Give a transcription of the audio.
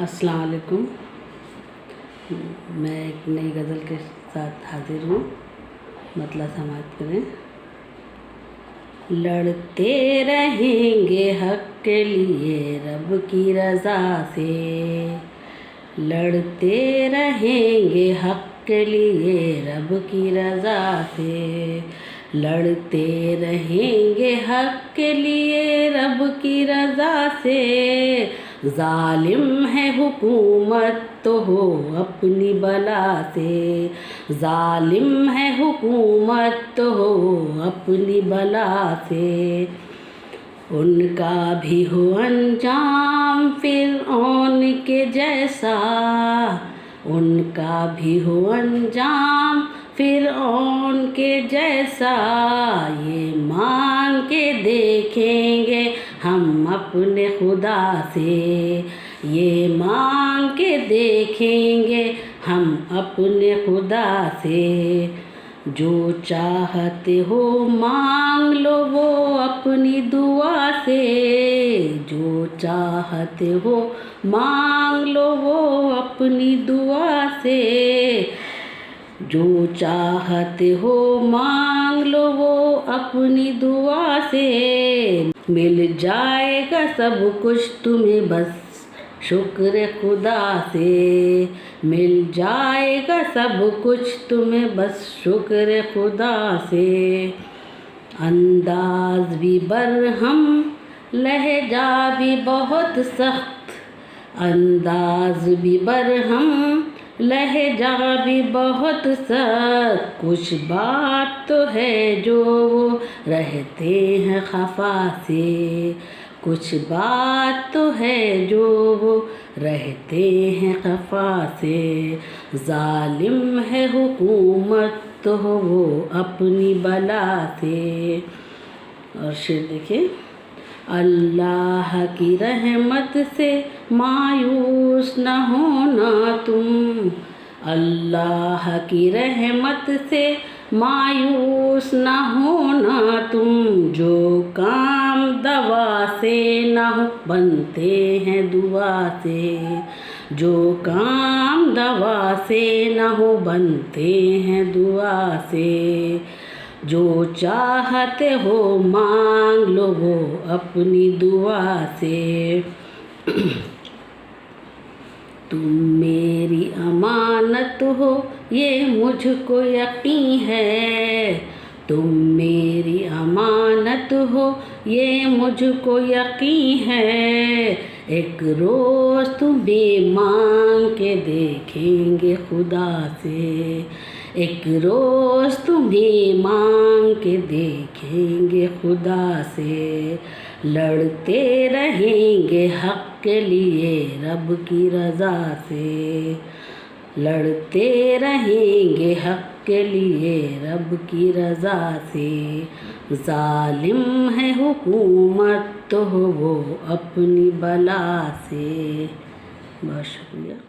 अस्सलाम वालेकुम। मैं एक नई गज़ल के साथ हाजिर हूँ। मतलब समाप्त करें। लड़ते रहेंगे हक़ के लिए रब की रज़ा से, लड़ते रहेंगे हक़ के लिए रब की रज़ा से, लड़ते रहेंगे हक़ के लिए रब की रज़ा से। ज़ालिम है हुकूमत तो हो अपनी बला से, ज़ालिम है हुकूमत तो हो अपनी बला से। उनका भी हो अंजाम फ़िरऔन के जैसा, उनका भी हो अंजाम फ़िरऔन के जैसा। ये मांग के देखेंगे हम अपने खुदा से, ये मांग के देखेंगे हम अपने खुदा से। जो चाहते हो मांग लो वो अपनी दुआ से, जो चाहते हो मांग लो वो अपनी दुआ से, जो चाहते हो मांग लो वो अपनी दुआ से। मिल जाएगा सब कुछ तुम्हें बस शुक्र खुदा से, मिल जाएगा सब कुछ तुम्हें बस शुक्र खुदा से। अंदाज़ भी बरहम लहजा भी बहुत सख्त, अंदाज़ भी बरहम लहजा भी बहुत सख्त। कुछ बात तो है जो वो रहते हैं खफा से, कुछ बात तो है जो वो रहते हैं खफा से। ज़ालिम है हुकूमत तो हो वो अपनी बला से। और शेर देखिए। अल्लाह की रहमत से मायूस न होना तुम, अल्लाह की रहमत से मायूस न होना तुम। जो काम दवा से न हो बनते हैं दुआ से, जो काम दवा से न हो बनते हैं दुआ से। जो चाहते हो मांग लो वो अपनी दुआ से। तुम मेरी अमानत हो ये मुझको यकीन है, तुम मेरी अमानत हो ये मुझको यकीन है। एक रोज़ तुम्हें मांग के देखेंगे खुदा से, एक रोज़ तुम्हें मांग के देखेंगे खुदा से। लड़ते रहेंगे हक़ के लिए रब की रज़ा से, लड़ते रहेंगे हक़ के लिए रब की रज़ा से। ज़ालिम है हुकूमत तो हो वो अपनी बला से। बहुत शुक्रिया।